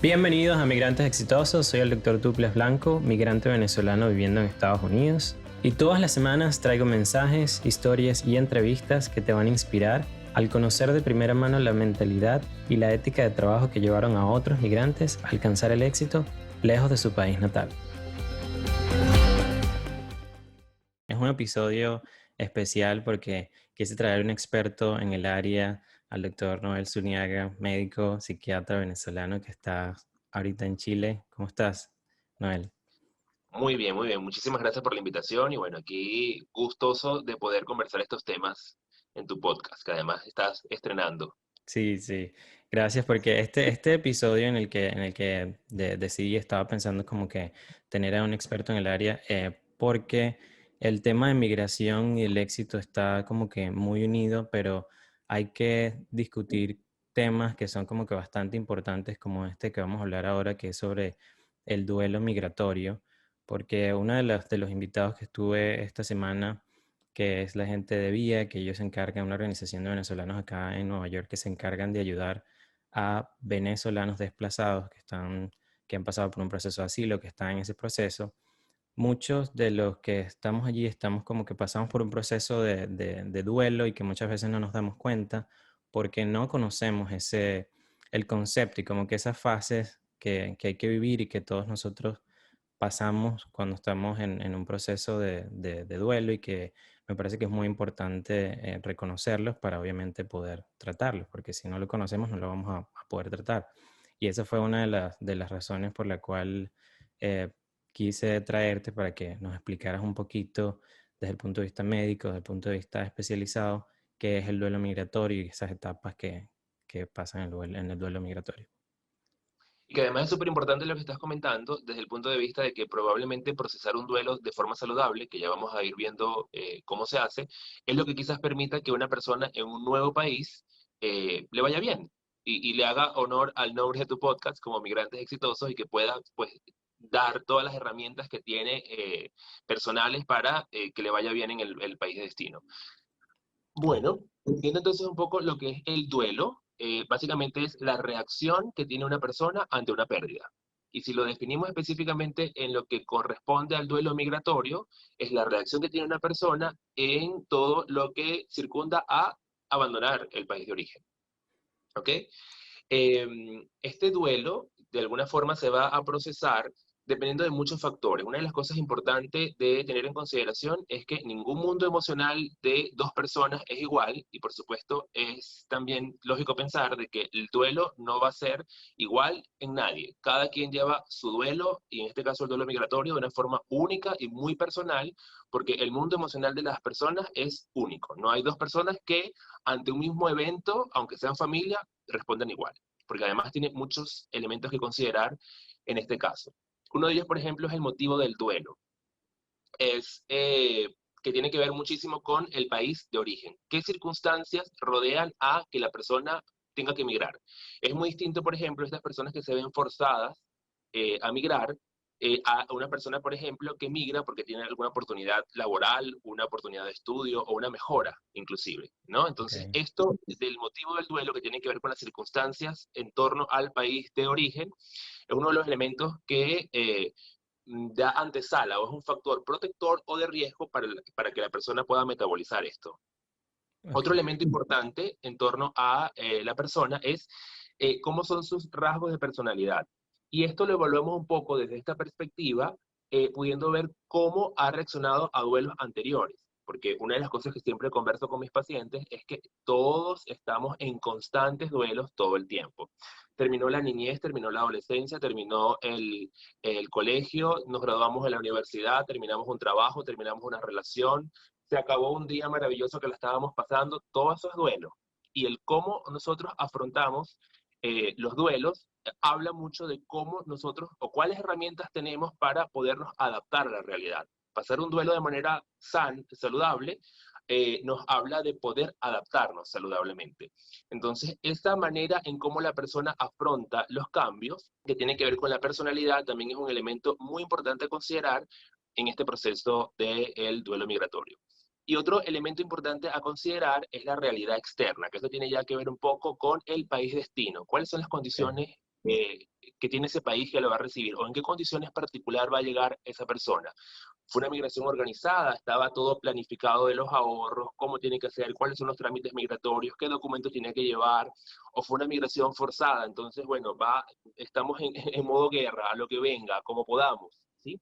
Bienvenidos a Migrantes Exitosos, soy el Dr. Tuples Blanco, migrante venezolano viviendo en Estados Unidos. Y todas las semanas traigo mensajes, historias y entrevistas que te van a inspirar al conocer de primera mano la mentalidad y la ética de trabajo que llevaron a otros migrantes a alcanzar el éxito lejos de su país natal. Es un episodio especial porque quise traer un experto en el área, al doctor Noel Zuniaga, médico, psiquiatra venezolano que está ahorita en Chile. ¿Cómo estás, Noel? Muy bien, muy bien. Muchísimas gracias por la invitación y bueno, aquí gustoso de poder conversar estos temas en tu podcast, que además estás estrenando. Sí, sí. Gracias porque este episodio en el que decidí, estaba pensando como que tener a un experto en el área, porque el tema de migración y el éxito está como que muy unido, pero hay que discutir temas que son como que bastante importantes, como este que vamos a hablar ahora, que es sobre el duelo migratorio, porque uno de los invitados que estuve esta semana, que es la gente de VIA, que ellos se encargan, una organización de venezolanos acá en Nueva York, que se encargan de ayudar a venezolanos desplazados que han pasado por un proceso de asilo, que están en ese proceso. Muchos de los que estamos allí estamos como que pasamos por un proceso de duelo y que muchas veces no nos damos cuenta porque no conocemos el concepto y como que esas fases que hay que vivir y que todos nosotros pasamos cuando estamos en un proceso de duelo, y que me parece que es muy importante reconocerlos para obviamente poder tratarlos, porque si no lo conocemos no lo vamos a poder tratar. Y esa fue una de las razones por la cual eh, quise traerte para que nos explicaras un poquito desde el punto de vista médico, desde el punto de vista especializado, qué es el duelo migratorio y esas etapas que pasan en el duelo migratorio. Y que además es súper importante lo que estás comentando desde el punto de vista de que probablemente procesar un duelo de forma saludable, que ya vamos a ir viendo cómo se hace, es lo que quizás permita que una persona en un nuevo país le vaya bien y le haga honor al nombre de tu podcast como Migrantes Exitosos y que pueda pues dar todas las herramientas que tiene personales para que le vaya bien en el país de destino. Bueno, entiendo entonces un poco lo que es el duelo. Básicamente es la reacción que tiene una persona ante una pérdida. Y si lo definimos específicamente en lo que corresponde al duelo migratorio, es la reacción que tiene una persona en todo lo que circunda a abandonar el país de origen. ¿Ok? Este duelo, de alguna forma, se va a procesar dependiendo de muchos factores. Una de las cosas importantes de tener en consideración es que ningún mundo emocional de dos personas es igual y por supuesto es también lógico pensar de que el duelo no va a ser igual en nadie. Cada quien lleva su duelo y en este caso el duelo migratorio de una forma única y muy personal porque el mundo emocional de las personas es único. No hay dos personas que ante un mismo evento, aunque sean familia, responden igual, porque además tiene muchos elementos que considerar en este caso. Uno de ellos, por ejemplo, es el motivo del duelo. Es que tiene que ver muchísimo con el país de origen. ¿Qué circunstancias rodean a que la persona tenga que emigrar? Es muy distinto, por ejemplo, estas personas que se ven forzadas a migrar a una persona, por ejemplo, que migra porque tiene alguna oportunidad laboral, una oportunidad de estudio o una mejora, inclusive, ¿no? Entonces, Okay. esto del motivo del duelo que tiene que ver con las circunstancias en torno al país de origen es uno de los elementos que da antesala o es un factor protector o de riesgo para que la persona pueda metabolizar esto. Otro Okay. elemento importante en torno a la persona es cómo son sus rasgos de personalidad. Y esto lo evaluamos un poco desde esta perspectiva, pudiendo ver cómo ha reaccionado a duelos anteriores. Porque una de las cosas que siempre converso con mis pacientes es que todos estamos en constantes duelos todo el tiempo. Terminó la niñez, terminó la adolescencia, terminó el colegio, nos graduamos de la universidad, terminamos un trabajo, terminamos una relación, se acabó un día maravilloso que la estábamos pasando, todo eso es duelo. Y el cómo nosotros afrontamos los duelos habla mucho de cómo nosotros o cuáles herramientas tenemos para podernos adaptar a la realidad. Pasar un duelo de manera saludable nos habla de poder adaptarnos saludablemente. Entonces, esta manera en cómo la persona afronta los cambios, que tiene que ver con la personalidad, también es un elemento muy importante a considerar en este proceso del duelo migratorio. Y otro elemento importante a considerar es la realidad externa, que esto tiene ya que ver un poco con el país destino. ¿Cuáles son las Okay. condiciones eh, que tiene ese país que lo va a recibir, o en qué condiciones particular va a llegar esa persona. Fue una migración organizada, estaba todo planificado de los ahorros, cómo tiene que ser, cuáles son los trámites migratorios, qué documentos tiene que llevar, o fue una migración forzada. Entonces, bueno, estamos en modo guerra, a lo que venga, como podamos, ¿sí?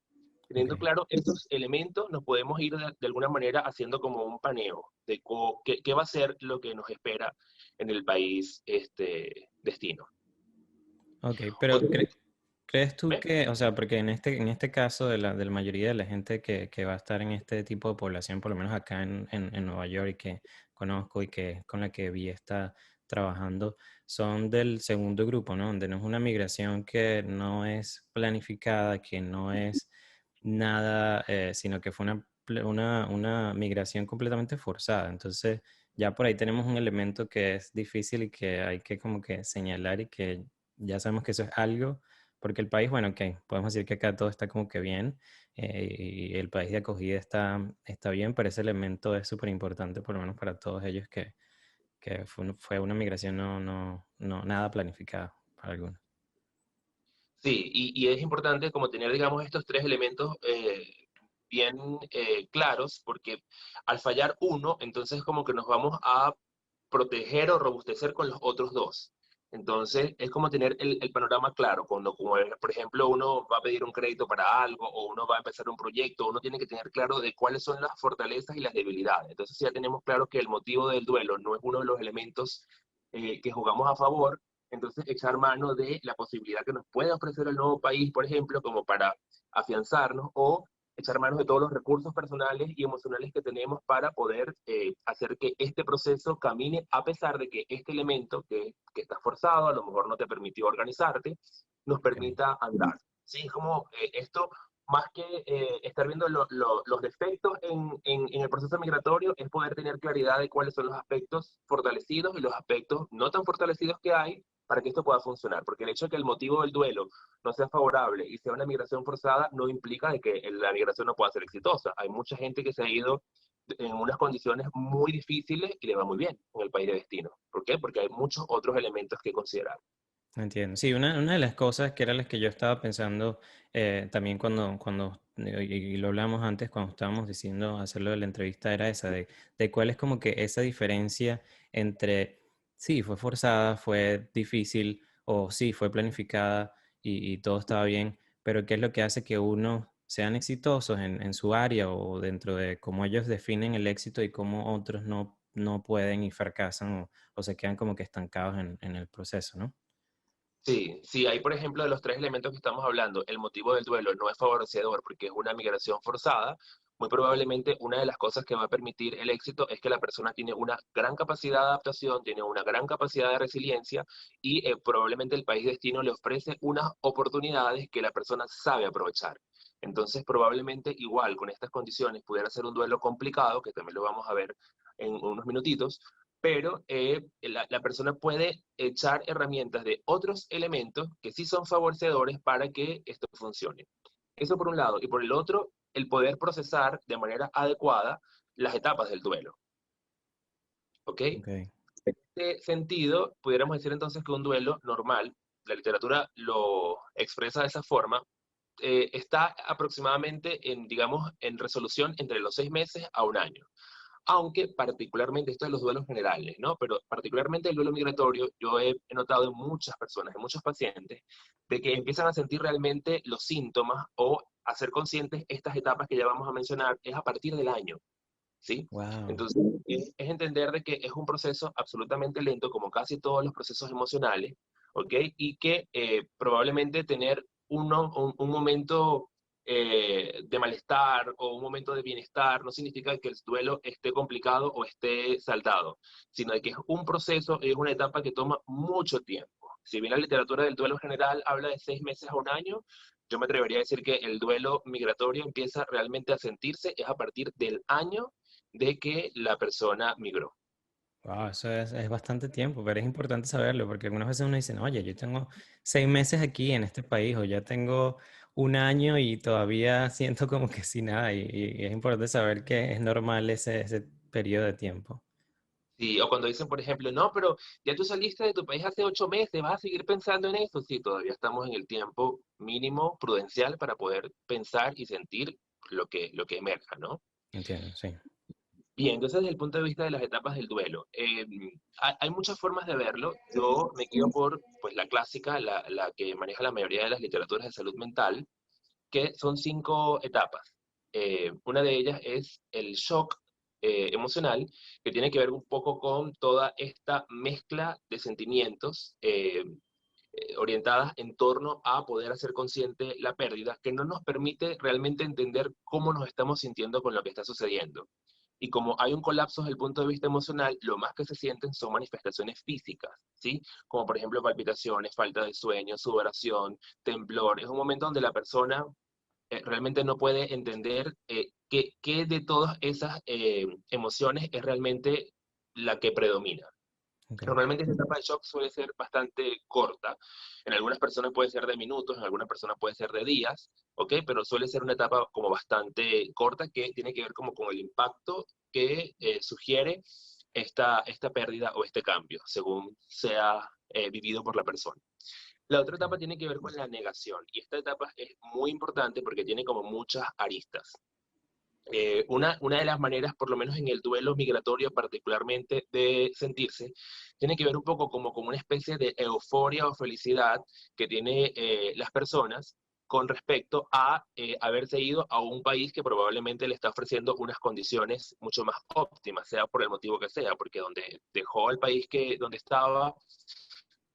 Teniendo Ok. claro estos elementos, nos podemos ir de alguna manera haciendo como un paneo de qué va a ser lo que nos espera en el país destino. Ok, pero Otro, ¿crees tú ¿ve? que, o sea, porque en este caso de la mayoría de la gente que va a estar en este tipo de población, por lo menos acá en Nueva York y que conozco y que con la que vi está trabajando, son del segundo grupo, ¿no? Donde no es una migración que no es planificada, que no es nada, sino que fue una migración completamente forzada. Entonces, ya por ahí tenemos un elemento que es difícil y que hay que como que señalar y que ya sabemos que eso es algo, porque el país, bueno, ok, podemos decir que acá todo está como que bien, y el país de acogida está bien, pero ese elemento es súper importante, por lo menos para todos ellos, que fue una migración no nada planificada para algunos. Sí, y es importante como tener, digamos, estos tres elementos bien claros, porque al fallar uno, entonces como que nos vamos a proteger o robustecer con los otros dos. Entonces, es como tener el panorama claro. Cuando, como por ejemplo, uno va a pedir un crédito para algo o uno va a empezar un proyecto, uno tiene que tener claro de cuáles son las fortalezas y las debilidades. Entonces, si ya tenemos claro que el motivo del duelo no es uno de los elementos que jugamos a favor, entonces echar mano de la posibilidad que nos puede ofrecer el nuevo país, por ejemplo, como para afianzarnos, o echar manos de todos los recursos personales y emocionales que tenemos para poder hacer que este proceso camine, a pesar de que este elemento que está forzado, a lo mejor no te permitió organizarte, nos Ok. permita andar. Sí, es como esto, más que estar viendo los defectos en el proceso migratorio, es poder tener claridad de cuáles son los aspectos fortalecidos y los aspectos no tan fortalecidos que hay para que esto pueda funcionar. Porque el hecho de que el motivo del duelo no sea favorable y sea una migración forzada, no implica de que la migración no pueda ser exitosa. Hay mucha gente que se ha ido en unas condiciones muy difíciles y le va muy bien en el país de destino. ¿Por qué? Porque hay muchos otros elementos que considerar. Entiendo. Sí, una de las cosas que era las que yo estaba pensando también y lo hablamos antes, cuando estábamos diciendo hacerlo de la entrevista, era esa, de cuál es como que esa diferencia entre, sí, fue forzada, fue difícil, o sí, fue planificada y todo estaba bien, pero qué es lo que hace que uno sean exitosos en su área o dentro de cómo ellos definen el éxito y cómo otros no pueden y fracasan o se quedan como que estancados en el proceso, ¿no? Sí, sí, hay por ejemplo de los tres elementos que estamos hablando, el motivo del duelo no es favorecedor porque es una migración forzada, muy probablemente una de las cosas que va a permitir el éxito es que la persona tiene una gran capacidad de adaptación, tiene una gran capacidad de resiliencia y probablemente el país destino le ofrece unas oportunidades que la persona sabe aprovechar. Entonces probablemente igual con estas condiciones pudiera ser un duelo complicado, que también lo vamos a ver en unos minutitos, pero la persona puede echar herramientas de otros elementos que sí son favorecedores para que esto funcione. Eso por un lado. Y por el otro, el poder procesar de manera adecuada las etapas del duelo. ¿Ok? En Ok. este sentido, pudiéramos decir entonces que un duelo normal, la literatura lo expresa de esa forma, está aproximadamente digamos, en resolución entre los 6 meses a un año. Aunque particularmente, esto de los duelos generales, ¿no? Pero particularmente el duelo migratorio, yo he notado en muchas personas, en muchos pacientes, de que empiezan a sentir realmente los síntomas o a ser conscientes estas etapas que ya vamos a mencionar, es a partir del año, ¿sí? Wow. Entonces, es entender de que es un proceso absolutamente lento, como casi todos los procesos emocionales, ¿ok? Y que probablemente tener un momento de malestar o un momento de bienestar no significa que el duelo esté complicado o esté saldado, sino de que es un proceso, es una etapa que toma mucho tiempo. Si bien la literatura del duelo general habla de 6 meses a un año, yo me atrevería a decir que el duelo migratorio empieza realmente a sentirse es a partir del año de que la persona migró. Wow, eso es bastante tiempo, pero es importante saberlo porque algunas veces uno dice, "No, oye, yo tengo 6 meses aquí en este país o ya tengo un año y todavía siento como que sin nada y es importante saber que es normal ese periodo de tiempo. Sí, o cuando dicen, por ejemplo, no, pero ya tú saliste de tu país hace 8 meses, vas a seguir pensando en eso. Sí, todavía estamos en el tiempo mínimo prudencial para poder pensar y sentir lo que emerja, ¿no? Entiendo, sí. Bien, entonces desde el punto de vista de las etapas del duelo, hay muchas formas de verlo. Yo me guío por pues, la clásica, la que maneja la mayoría de las literaturas de salud mental, que son 5 etapas. Una de ellas es el shock emocional, que tiene que ver un poco con toda esta mezcla de sentimientos orientadas en torno a poder hacer consciente la pérdida, que no nos permite realmente entender cómo nos estamos sintiendo con lo que está sucediendo. Y como hay un colapso desde el punto de vista emocional, lo más que se sienten son manifestaciones físicas, ¿sí? Como por ejemplo palpitaciones, falta de sueño, sudoración, temblor. Es un momento donde la persona realmente no puede entender qué de todas esas emociones es realmente la que predomina. Ok. Normalmente esta etapa de shock suele ser bastante corta. En algunas personas puede ser de minutos, en algunas personas puede ser de días, ¿ok? Pero suele ser una etapa como bastante corta que tiene que ver como con el impacto que sugiere esta pérdida o este cambio, según sea vivido por la persona. La otra etapa tiene que ver con la negación, y esta etapa es muy importante porque tiene como muchas aristas. Una de las maneras, por lo menos en el duelo migratorio particularmente, de sentirse, tiene que ver un poco como con una especie de euforia o felicidad que tiene las personas con respecto a haberse ido a un país que probablemente le está ofreciendo unas condiciones mucho más óptimas, sea por el motivo que sea, porque donde dejó el país donde estaba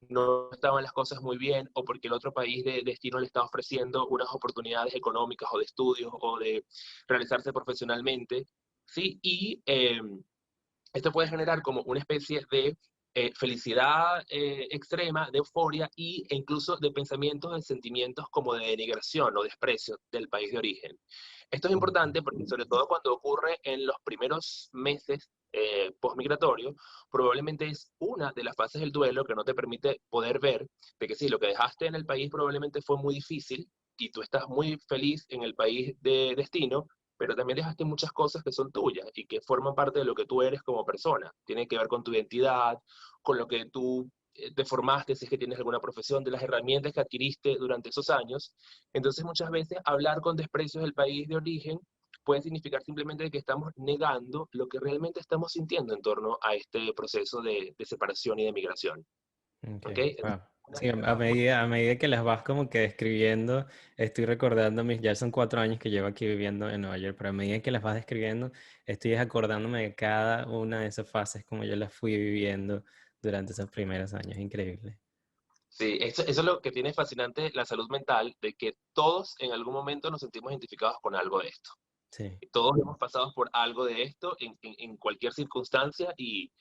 no estaban las cosas muy bien, o porque el otro país de destino le está ofreciendo unas oportunidades económicas o de estudios o de realizarse profesionalmente, ¿sí? Y esto puede generar como una especie de felicidad extrema, de euforia e incluso de pensamientos, de sentimientos como de denigración o desprecio del país de origen. Esto es importante porque sobre todo cuando ocurre en los primeros meses postmigratorios, probablemente es una de las fases del duelo que no te permite poder ver de que sí, lo que dejaste en el país probablemente fue muy difícil y tú estás muy feliz en el país de destino, pero también dejaste muchas cosas que son tuyas y que forman parte de lo que tú eres como persona. Tiene que ver con tu identidad, con lo que tú te formaste, si es que tienes alguna profesión, de las herramientas que adquiriste durante esos años. Entonces muchas veces hablar con desprecios del país de origen puede significar simplemente que estamos negando lo que realmente estamos sintiendo en torno a este proceso de separación y de migración. ¿Ok? Okay, wow. Una Sí, a etapa muy... medida, a medida que las vas como que describiendo, estoy recordando ya son 4 años que llevo aquí viviendo en Nueva York, pero a medida que las vas describiendo, estoy acordándome de cada una de esas fases como yo las fui viviendo durante esos primeros años. Increíble. Sí, eso es lo que tiene fascinante la salud mental, de que todos en algún momento nos sentimos identificados con algo de esto. Sí. Todos hemos pasado por algo de esto en cualquier circunstancia y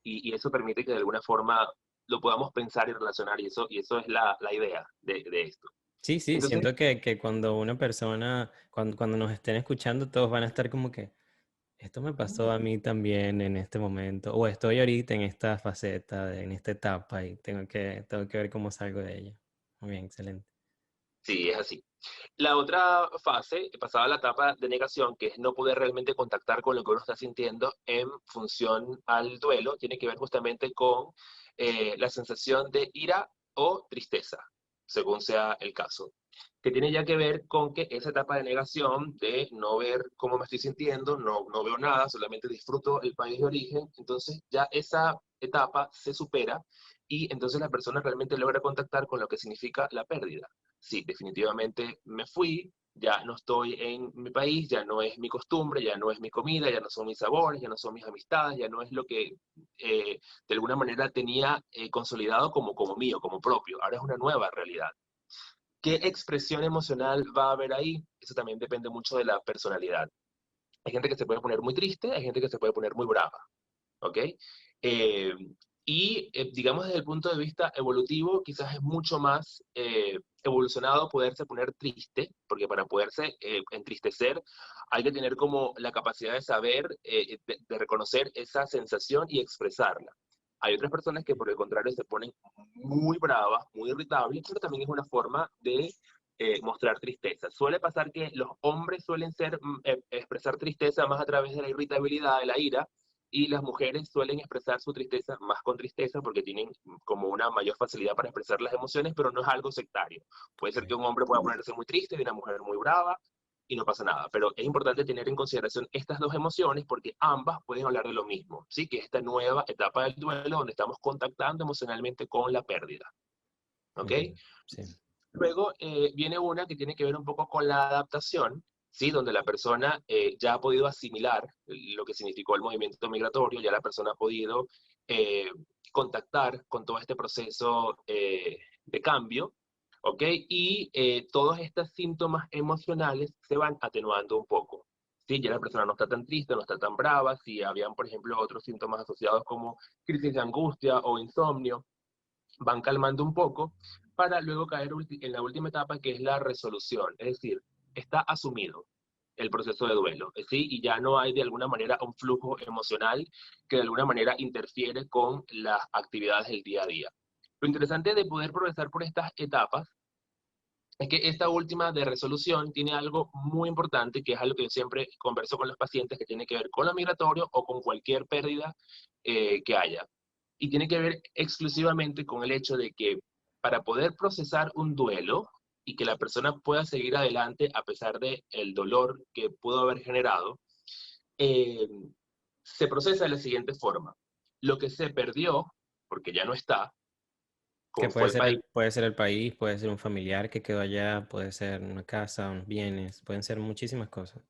eso permite que de alguna forma lo podamos pensar y relacionar y eso es la idea de esto. Sí, sí, Entonces, siento que cuando una persona, cuando nos estén escuchando, todos van a estar como que, esto me pasó a mí también en este momento, o estoy ahorita en esta faceta, en esta etapa y tengo que ver cómo salgo de ella. Muy bien, excelente. sí, es así. La otra fase, pasada la etapa de negación, que es no poder realmente contactar con lo que uno está sintiendo en función al duelo, tiene que ver justamente con la sensación de ira o tristeza, según sea el caso, que tiene ya que ver con que esa etapa de negación, de no ver cómo me estoy sintiendo, no veo nada, solamente disfruto el país de origen, entonces ya esa etapa se supera y entonces la persona realmente logra contactar con lo que significa la pérdida. Sí, definitivamente me fui, ya no estoy en mi país, ya no es mi costumbre, ya no es mi comida, ya no son mis sabores, ya no son mis amistades, ya no es lo que de alguna manera tenía consolidado como mío, como propio. Ahora es una nueva realidad. ¿Qué expresión emocional va a haber ahí? Eso también depende mucho de la personalidad. Hay gente que se puede poner muy triste, hay gente que se puede poner muy brava. ¿Ok? Eh, digamos desde el punto de vista evolutivo, quizás es mucho más evolucionado poderse poner triste, porque para poderse entristecer hay que tener como la capacidad de saber, de reconocer esa sensación y expresarla. Hay otras personas que por el contrario se ponen muy bravas, muy irritables, pero también es una forma de mostrar tristeza. Suele pasar que los hombres suelen expresar tristeza más a través de la irritabilidad, de la ira, y las mujeres suelen expresar su tristeza más con tristeza porque tienen como una mayor facilidad para expresar las emociones, pero no es algo sectario. Puede ser que Ok. un hombre pueda ponerse muy triste y una mujer muy brava y no pasa nada, pero es importante tener en consideración estas dos emociones porque ambas pueden hablar de lo mismo, ¿sí? Que esta nueva etapa del duelo donde estamos contactando emocionalmente con la pérdida, ¿ok? Entiendo. Sí. Luego viene una que tiene que ver un poco con la adaptación, ¿sí? Donde la persona ya ha podido asimilar lo que significó el movimiento migratorio, ya la persona ha podido eh, contactar con todo este proceso de cambio, ¿ok? Y todos estos síntomas emocionales se van atenuando un poco. Sí, ya la persona no está tan triste, no está tan brava, si habían, por ejemplo, otros síntomas asociados como crisis de angustia o insomnio, van calmando un poco para luego caer en la última etapa que es la resolución, es decir, está asumido el proceso de duelo, ¿sí? Y ya no hay de alguna manera un flujo emocional que de alguna manera interfiere con las actividades del día a día. Lo interesante de poder progresar por estas etapas es que esta última de resolución tiene algo muy importante, que es algo que yo siempre converso con los pacientes, que tiene que ver con lo migratorio o con cualquier pérdida que haya. Y tiene que ver exclusivamente con el hecho de que para poder procesar un duelo y que la persona pueda seguir adelante a pesar de el dolor que pudo haber generado, eh, se procesa de la siguiente forma. Lo que se perdió, porque ya no está, Que como fue el país. puede ser el país, puede ser un familiar que quedó allá, puede ser una casa, unos bienes, pueden ser muchísimas cosas.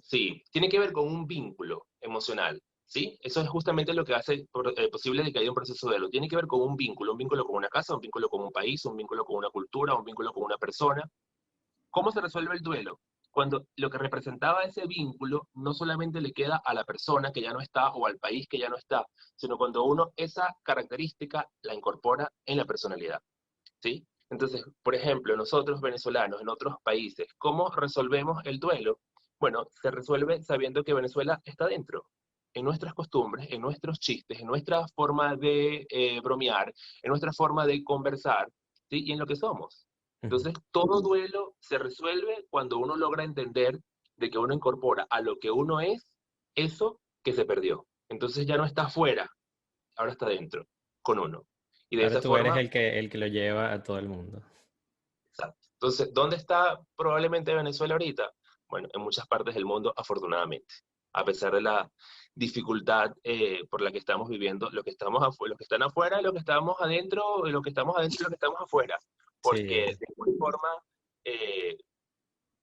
Sí, tiene que ver con un vínculo emocional, ¿sí? Eso es justamente lo que hace posible de que haya un proceso de duelo. Tiene que ver con un vínculo con una casa, un vínculo con un país, un vínculo con una cultura, un vínculo con una persona. ¿Cómo se resuelve el duelo? Cuando lo que representaba ese vínculo no solamente le queda a la persona que ya no está o al país que ya no está, sino cuando uno esa característica la incorpora en la personalidad, ¿sí? Entonces, por ejemplo, nosotros venezolanos en otros países, ¿cómo resolvemos el duelo? Bueno, se resuelve sabiendo que Venezuela está dentro, en nuestras costumbres, en nuestros chistes, en nuestra forma de bromear, en nuestra forma de conversar, ¿sí? Y en lo que somos. Ujú. Entonces, todo duelo se resuelve cuando uno logra entender de que uno incorpora a lo que uno es eso que se perdió. Entonces ya no está afuera, ahora está dentro, con uno. Y de Ahora esa tú eres forma. el que lo lleva a todo el mundo. Exacto. Entonces, ¿dónde está probablemente Venezuela ahorita? Bueno, en muchas partes del mundo, afortunadamente, a pesar de la dificultad por la que estamos viviendo, los que están afuera, los que estamos adentro, los que estamos adentro y los que estamos afuera, Sí, porque de alguna forma eh,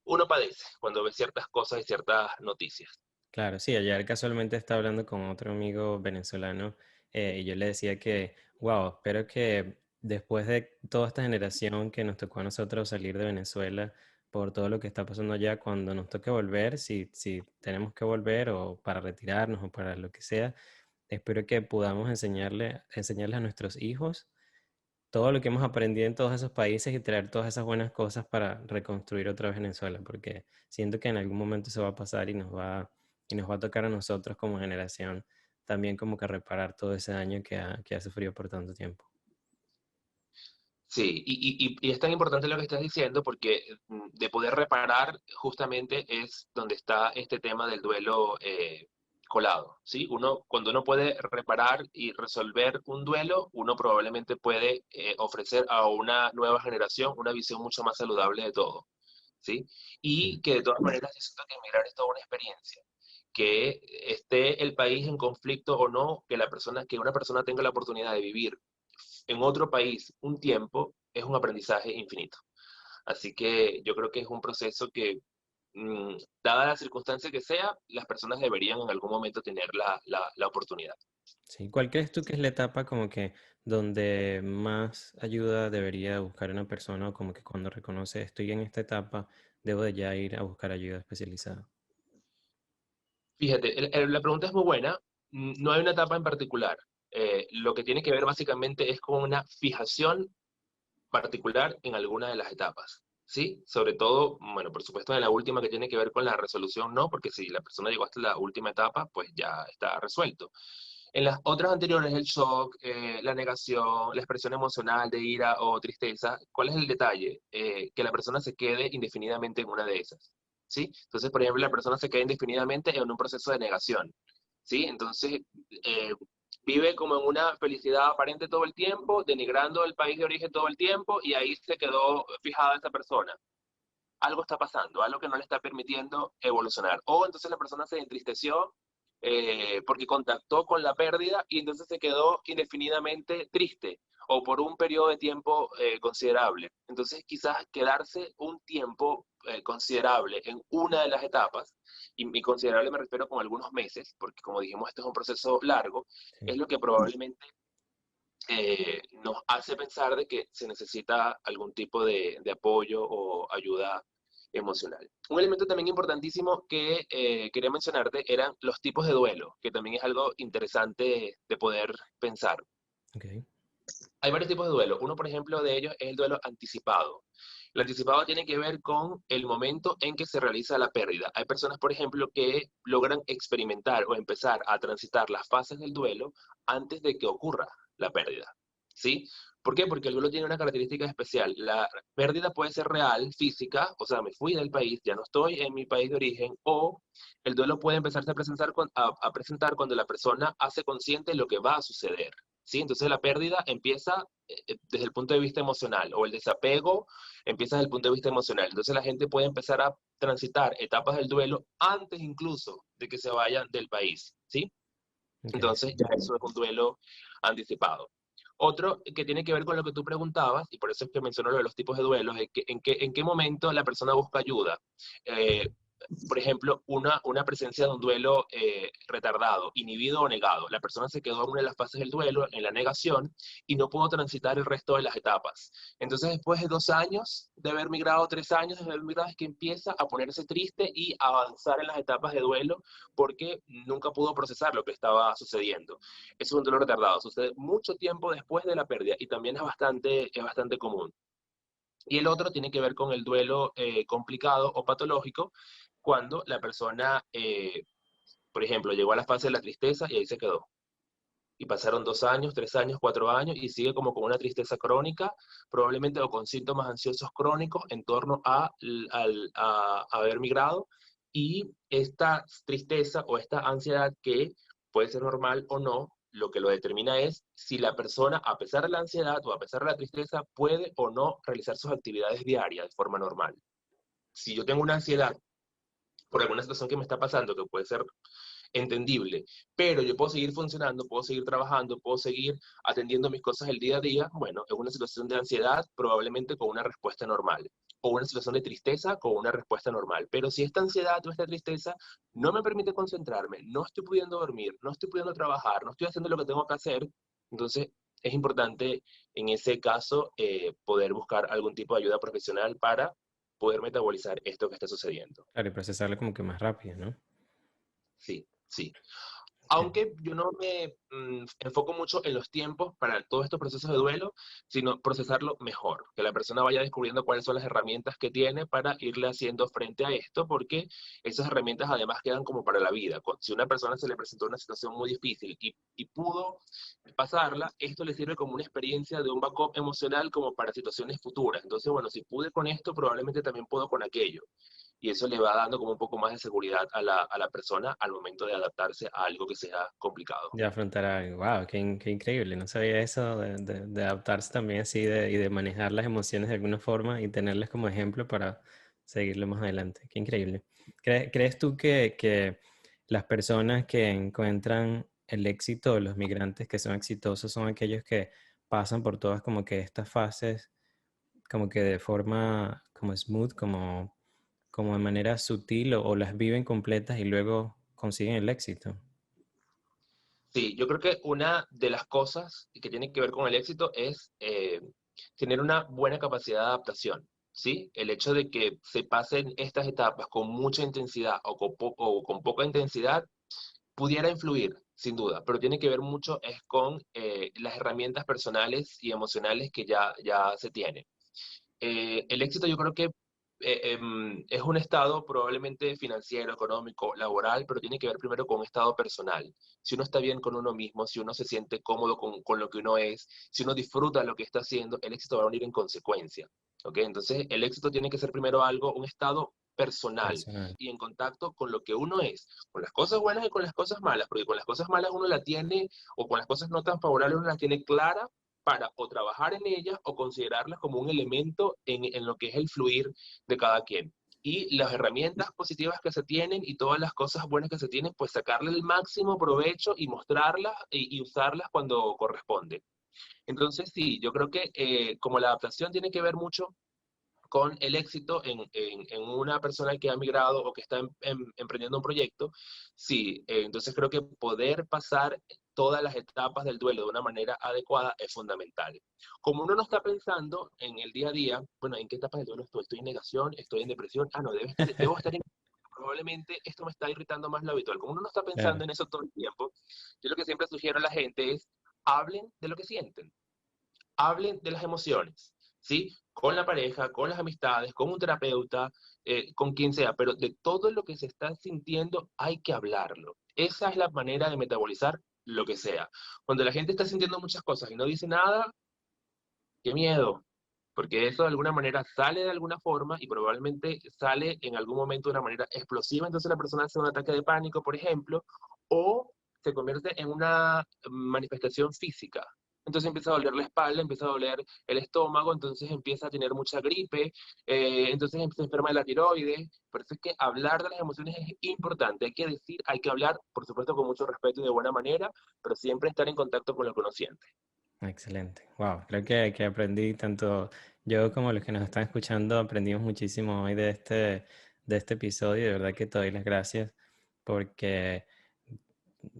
uno padece cuando ve ciertas cosas y ciertas noticias. claro, sí, ayer casualmente estaba hablando con otro amigo venezolano y yo le decía que, wow, espero que después de toda esta generación que nos tocó a nosotros salir de Venezuela por todo lo que está pasando allá, cuando nos toque volver, si tenemos que volver o para retirarnos o para lo que sea, espero que podamos enseñarles a nuestros hijos todo lo que hemos aprendido en todos esos países y traer todas esas buenas cosas para reconstruir otra vez Venezuela, porque siento que en algún momento eso va a pasar y nos va a tocar a nosotros como generación también como que reparar todo ese daño que ha sufrido por tanto tiempo. Sí, y es tan importante lo que estás diciendo porque de poder reparar justamente es donde está este tema del duelo colado, ¿sí? Cuando uno puede reparar y resolver un duelo, uno probablemente puede ofrecer a una nueva generación una visión mucho más saludable de todo, ¿sí? Ujú. Y que de todas maneras yo siento que emigrar es toda una experiencia, que esté el país en conflicto o no, que una persona tenga la oportunidad de vivir en otro país un tiempo es un aprendizaje infinito. Así que yo creo que es un proceso que, dada la circunstancia que sea, las personas deberían en algún momento tener la oportunidad. Sí, ¿cuál crees tú que es la etapa como que donde más ayuda debería buscar una persona o como que cuando reconoce estoy en esta etapa, debo de ya ir a buscar ayuda especializada? Fíjate, la pregunta es muy buena. No hay una etapa en particular. Lo que tiene que ver básicamente es con una fijación particular en alguna de las etapas. ¿Sí? Sobre todo, bueno, por supuesto, en la última que tiene que ver con la resolución, no, porque si la persona llegó hasta la última etapa, pues ya está resuelto. En las otras anteriores, el shock, la negación, la expresión emocional de ira o tristeza, ¿cuál es el detalle? Que la persona se quede indefinidamente en una de esas. ¿Sí? Entonces, por ejemplo, la persona se queda indefinidamente en un proceso de negación. ¿sí? Entonces, eh, vive como en una felicidad aparente todo el tiempo, denigrando el país de origen todo el tiempo, y ahí se quedó fijada esa persona. Algo está pasando, algo que no le está permitiendo evolucionar. O entonces la persona se entristeció porque contactó con la pérdida y entonces se quedó indefinidamente triste o por un periodo de tiempo considerable. Entonces quizás quedarse un tiempo considerable en una de las etapas, y considerable me refiero con algunos meses, porque como dijimos, este es un proceso largo, Sí. es lo que probablemente nos hace pensar de que se necesita algún tipo de apoyo o ayuda emocional. Un elemento también importantísimo que quería mencionarte eran los tipos de duelo, que también es algo interesante de poder pensar. Okay. Hay varios tipos de duelo. Uno, por ejemplo, de ellos es el duelo anticipado. El anticipado tiene que ver con el momento en que se realiza la pérdida. Hay personas, por ejemplo, que logran experimentar o empezar a transitar las fases del duelo antes de que ocurra la pérdida. ¿Sí? ¿Por qué? Porque el duelo tiene una característica especial. La pérdida puede ser real, física, o sea, me fui del país, ya no estoy en mi país de origen, o el duelo puede empezarse a presentar, a presentar cuando la persona hace consciente lo que va a suceder. ¿Sí? Entonces la pérdida empieza desde el punto de vista emocional, o el desapego empieza desde el punto de vista emocional. Entonces la gente puede empezar a transitar etapas del duelo antes incluso de que se vayan del país, ¿sí? Okay. Entonces ya eso es un duelo anticipado. Otro que tiene que ver con lo que tú preguntabas, y por eso es que menciono lo de los tipos de duelos, es que en qué momento la persona busca ayuda. Eh, por ejemplo, una presencia de un duelo retardado, inhibido o negado. La persona se quedó en una de las fases del duelo, en la negación, y no pudo transitar el resto de las etapas. Entonces, después de 2 años de haber migrado, 3 años de haber migrado, es que empieza a ponerse triste y a avanzar en las etapas de duelo porque nunca pudo procesar lo que estaba sucediendo. Eso es un duelo retardado. Sucede mucho tiempo después de la pérdida y también es bastante común. Y el otro tiene que ver con el duelo complicado o patológico, cuando la persona, por ejemplo, llegó a la fase de la tristeza y ahí se quedó. Y pasaron 2 años, 3 años, 4 años y sigue como con una tristeza crónica, probablemente o con síntomas ansiosos crónicos en torno a haber migrado. Y esta tristeza o esta ansiedad, que puede ser normal o no, lo que lo determina es si la persona, a pesar de la ansiedad o a pesar de la tristeza, puede o no realizar sus actividades diarias de forma normal. Si yo tengo una ansiedad por alguna situación que me está pasando, que puede ser entendible, pero yo puedo seguir funcionando, puedo seguir trabajando, puedo seguir atendiendo mis cosas el día a día, bueno, es una situación de ansiedad probablemente con una respuesta normal, o una situación de tristeza con una respuesta normal. Pero si esta ansiedad o esta tristeza no me permite concentrarme, no estoy pudiendo dormir, no estoy pudiendo trabajar, no estoy haciendo lo que tengo que hacer, entonces es importante en ese caso poder buscar algún tipo de ayuda profesional para poder metabolizar esto que está sucediendo. Claro, y procesarlo como que más rápido, ¿no? Sí, sí. Okay. Aunque yo no me enfoco mucho en los tiempos para todos estos procesos de duelo, sino procesarlo mejor, que la persona vaya descubriendo cuáles son las herramientas que tiene para irle haciendo frente a esto, porque esas herramientas además quedan como para la vida. Si una persona se le presentó una situación muy difícil y pudo pasarla, esto le sirve como una experiencia de un backup emocional como para situaciones futuras. Entonces, bueno, si pude con esto, probablemente también puedo con aquello, y eso le va dando como un poco más de seguridad a la persona al momento de adaptarse a algo que sea complicado. De afrontar algo. Wow, qué increíble. No sabía eso de adaptarse también así y de manejar las emociones de alguna forma y tenerlas como ejemplo para seguirlo más adelante. Qué increíble. ¿Crees tú que las personas que encuentran el éxito, los migrantes que son exitosos, son aquellos que pasan por todas como que estas fases, como que de forma como smooth, como de manera sutil o las viven completas y luego consiguen el éxito? Sí, yo creo que una de las cosas que tiene que ver con el éxito es tener una buena capacidad de adaptación, ¿sí? El hecho de que se pasen estas etapas con mucha intensidad o con poca intensidad pudiera influir, sin duda, pero tiene que ver mucho es con las herramientas personales y emocionales que ya se tienen. El éxito yo creo que es un estado probablemente financiero, económico, laboral, pero tiene que ver primero con un estado personal. Si uno está bien con uno mismo, si uno se siente cómodo con lo que uno es, si uno disfruta lo que está haciendo, el éxito va a venir en consecuencia. ¿Ok? Entonces, el éxito tiene que ser primero algo, un estado personal Personal. y en contacto con lo que uno es, con las cosas buenas y con las cosas malas, porque con las cosas malas uno la tiene, o con las cosas no tan favorables uno las tiene clara para o trabajar en ellas o considerarlas como un elemento en lo que es el fluir de cada quien. Y las herramientas positivas que se tienen y todas las cosas buenas que se tienen, pues sacarle el máximo provecho y mostrarlas y usarlas cuando corresponde. Entonces, sí, yo creo que como la adaptación tiene que ver mucho con el éxito en una persona que ha migrado o que está emprendiendo un proyecto, sí, entonces creo que poder pasar todas las etapas del duelo de una manera adecuada es fundamental. Como uno no está pensando en el día a día, bueno, ¿en qué etapa del duelo estoy? ¿Estoy en negación? ¿Estoy en depresión? Ah, no, debo estar en... Probablemente esto me está irritando más lo habitual. Como uno no está pensando Claro. en eso todo el tiempo, yo lo que siempre sugiero a la gente es hablen de lo que sienten, hablen de las emociones, ¿sí? Con la pareja, con las amistades, con un terapeuta, con quien sea, pero de todo lo que se está sintiendo hay que hablarlo. Esa es la manera de metabolizar lo que sea. Cuando la gente está sintiendo muchas cosas y no dice nada, qué miedo, porque eso de alguna manera sale de alguna forma y probablemente sale en algún momento de una manera explosiva, entonces la persona hace un ataque de pánico, por ejemplo, o se convierte en una manifestación física. Entonces empieza a doler la espalda, empieza a doler el estómago, entonces empieza a tener mucha gripe, entonces se enferma de la tiroides. Por eso es que hablar de las emociones es importante, hay que decir, hay que hablar, por supuesto, con mucho respeto y de buena manera, pero siempre estar en contacto con lo que uno siente. Excelente. Wow, creo que aprendí tanto yo como los que nos están escuchando, aprendimos muchísimo hoy de este episodio. De verdad que te doy las gracias porque,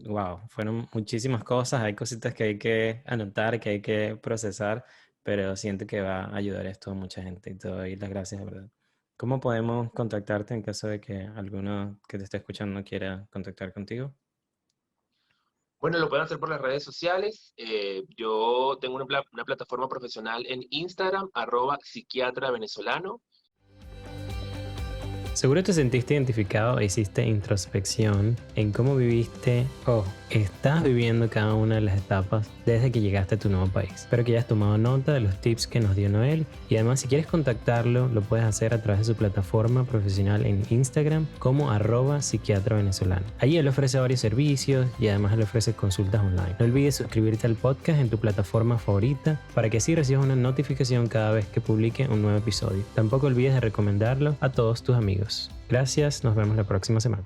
wow, fueron muchísimas cosas. Hay cositas que hay que anotar, que hay que procesar, pero siento que va a ayudar esto a mucha gente y te doy las gracias, de verdad. ¿Cómo podemos contactarte en caso de que alguno que te esté escuchando quiera contactar contigo? Bueno, lo pueden hacer por las redes sociales. Yo tengo una plataforma profesional en Instagram, @psiquiatra venezolano. Seguro te sentiste identificado e hiciste introspección en cómo viviste o estás viviendo cada una de las etapas desde que llegaste a tu nuevo país. Espero que hayas tomado nota de los tips que nos dio Noel y además si quieres contactarlo lo puedes hacer a través de su plataforma profesional en Instagram como @psiquiatra venezolano. Allí él ofrece varios servicios y además él ofrece consultas online. No olvides suscribirte al podcast en tu plataforma favorita para que así recibas una notificación cada vez que publique un nuevo episodio. Tampoco olvides de recomendarlo a todos tus amigos. Gracias, nos vemos la próxima semana.